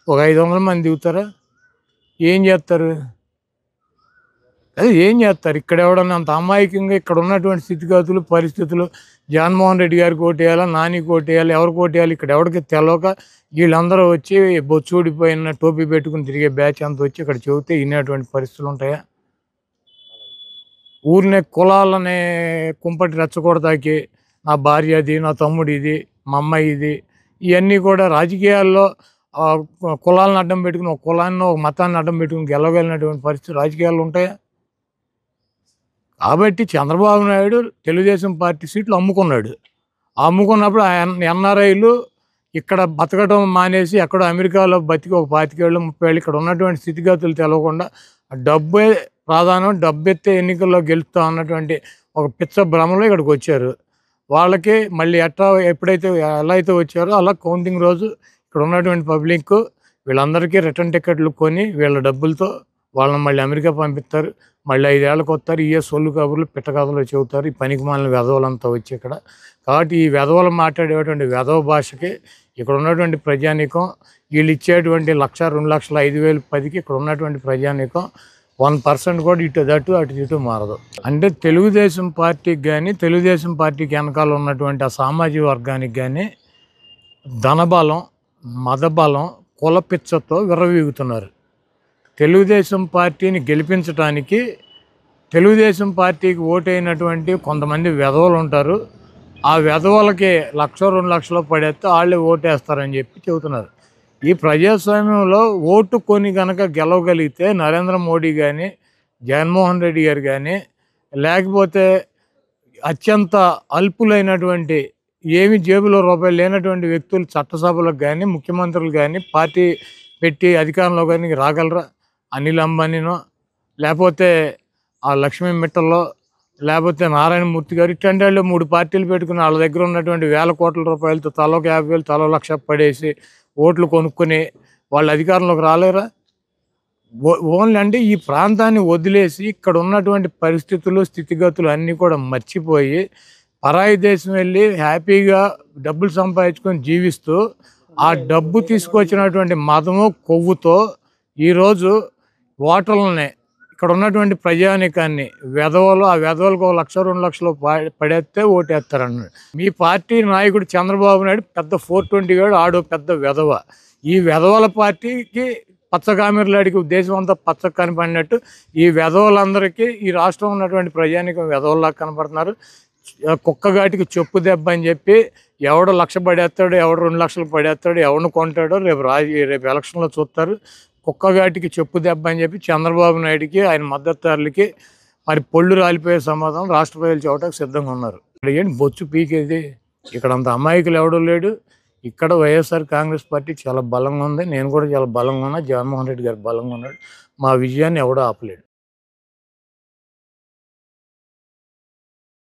ఒక 500 మంది దిగుతారా? ఏం చేస్తారు? అదే ఏం చేస్తారు? ఇక్కడ ఎవడన్నా అంత అమాయకంగా ఇక్కడ ఉన్నటువంటి స్థితిగతులు, పరిస్థితులు జగన్మోహన్ రెడ్డి గారికి ఓటేయాలా, నానికి ఓటేయాలి, ఎవరికి ఓటేయాలి ఇక్కడ ఎవరికి తెలవక వీళ్ళందరూ వచ్చి బొచ్చూడిపోయిన టోపీ పెట్టుకుని తిరిగే బ్యాచ్ అంతా వచ్చి ఇక్కడ చెబితే వినేటువంటి పరిస్థితులు ఉంటాయా? ఊరినే కులాలనే కుంపటి రెచ్చగొడతాకి నా భార్య అది, నా తమ్ముడు ఇది, మా అమ్మాయి ఇది, ఇవన్నీ కూడా రాజకీయాల్లో కులాలను అడ్డం పెట్టుకుని ఒక కులాన్ని ఒక మతాన్ని అడ్డం పెట్టుకుని గెలవగలిగినటువంటి పరిస్థితి రాజకీయాల్లో ఉంటాయా? కాబట్టి చంద్రబాబు నాయుడు తెలుగుదేశం పార్టీ సీట్లు అమ్ముకున్నాడు. అమ్ముకున్నప్పుడు ఎన్ఆర్ఐలు ఇక్కడ బతకడం మానేసి ఎక్కడో అమెరికాలో బతికి ఒక 25 ఏళ్ళు 30 ఏళ్ళు ఇక్కడ ఉన్నటువంటి స్థితిగతులు తెలవకుండా డబ్బే ప్రాధాన్యం, డబ్బెత్తే ఎన్నికల్లో గెలుస్తా అన్నటువంటి ఒక పిచ్చ భ్రమలో ఇక్కడికి వచ్చారు. వాళ్ళకి మళ్ళీ ఎప్పుడైతే ఎలా అయితే వచ్చారో అలా కౌంటింగ్ రోజు ఇక్కడ ఉన్నటువంటి పబ్లిక్ వీళ్ళందరికీ రిటర్న్ టికెట్లు కొని వీళ్ళ డబ్బులతో వాళ్ళని మళ్ళీ అమెరికా పంపిస్తారు. మళ్ళీ 5 ఏళ్ళకి వస్తారు. ఇయే సొల్లు కబుర్లు పిట్ట కథలు చెబుతారు ఈ పనికిమాలిన వెధవలంతా వచ్చి ఇక్కడ. కాబట్టి ఈ వెధవలు మాట్లాడేటువంటి వెధవ భాషకి ఇక్కడ ఉన్నటువంటి ప్రజానీకం వీళ్ళు ఇచ్చేటువంటి 1,00,000, 2,00,000, 5,000, 10కి ఇక్కడ ఉన్నటువంటి ప్రజానీకం 1% కూడా ఇటు అటు ఇటు మారదు. అంటే తెలుగుదేశం పార్టీకి కానీ తెలుగుదేశం పార్టీకి వెనకాల ఉన్నటువంటి ఆ సామాజిక వర్గానికి కానీ ధనబలం, మదబలం, కులపిచ్చతో విర్రవీగుతున్నారు. తెలుగుదేశం పార్టీని గెలిపించడానికి తెలుగుదేశం పార్టీకి ఓటైనటువంటి కొంతమంది వెధవలు ఉంటారు. ఆ వెధవలకి 1,00,000, 2,00,000 పడేస్తే వాళ్ళే ఓటేస్తారని చెప్పి చెబుతున్నారు. ఈ ప్రజాస్వామ్యంలో ఓటు కొని కనుక గెలవగలిగితే నరేంద్ర మోడీ కానీ జగన్మోహన్ రెడ్డి గారు కానీ లేకపోతే అత్యంత అల్పులైనటువంటి ఏమి జేబులో రూపాయలు లేనటువంటి వ్యక్తులు చట్టసభలకు కానీ ముఖ్యమంత్రులు కానీ పార్టీ పెట్టి అధికారంలో కానీ రాగలరా? అనిల్ అంబానీనో లేకపోతే ఆ లక్ష్మీ మిట్టల్లో లేకపోతే నారాయణమూర్తి గారు ఇట్లాంటి వాళ్ళు 3 పార్టీలు పెట్టుకుని వాళ్ళ దగ్గర ఉన్నటువంటి వేల కోట్ల రూపాయలతో తలో 50,000 తలో 1,00,000 పడేసి ఓట్లు కొనుక్కొని వాళ్ళు అధికారంలోకి రాలేరా? ఓన్లీ అంటే ఈ ప్రాంతాన్ని వదిలేసి ఇక్కడ ఉన్నటువంటి పరిస్థితులు స్థితిగతులు అన్నీ కూడా మర్చిపోయి పరాయి దేశం వెళ్ళి హ్యాపీగా డబ్బులు సంపాదించుకొని జీవిస్తూ ఆ డబ్బు తీసుకొచ్చినటువంటి మదము కొవ్వుతో ఈరోజు ఓటర్లని ఇక్కడ ఉన్నటువంటి ప్రజానీకాన్ని వెధవలు ఆ వెధవలకు 1,00,000, 2,00,000 పడేస్తే ఓటేస్తారన్నాడు. మీ పార్టీ నాయకుడు చంద్రబాబు నాయుడు పెద్ద 420 గాడు, ఆడో పెద్ద వెధవ. ఈ వెధవల పార్టీకి పచ్చకామెర్లాడికి దేశం అంతా పచ్చ కనపడినట్టు ఈ వెధవలందరికీ ఈ రాష్ట్రం ఉన్నటువంటి ప్రజానీకం వెధవల్లాగా కనపడుతున్నారు. కుక్కగాటికి చెప్పు దెబ్బ అని చెప్పి ఎవడో 1,00,000 పడేస్తాడు, ఎవడు 2,00,000 పడేస్తాడు, ఎవరిని కొంటాడో రేపు ఎలక్షన్లో చూస్తారు. కుక్కగాటికి చెప్పు దెబ్బ అని చెప్పి చంద్రబాబు నాయుడికి ఆయన మద్దతుదారులకి మరి పొళ్ళు రాలిపోయే సమాధానం రాష్ట్ర ప్రజలు చెప్పడానికి సిద్ధంగా ఉన్నారు. ఇక్కడ ఏంటి బొచ్చు పీకేది? ఇక్కడ అంత అమాయకులు ఎవడూ లేడు. ఇక్కడ వైఎస్ఆర్ కాంగ్రెస్ పార్టీ చాలా బలంగా ఉంది. నేను కూడా చాలా బలంగా ఉన్నా. జగన్మోహన్ రెడ్డి గారు బలంగా ఉన్నాడు. మా విజయాన్ని ఎవడో ఆపలేడు.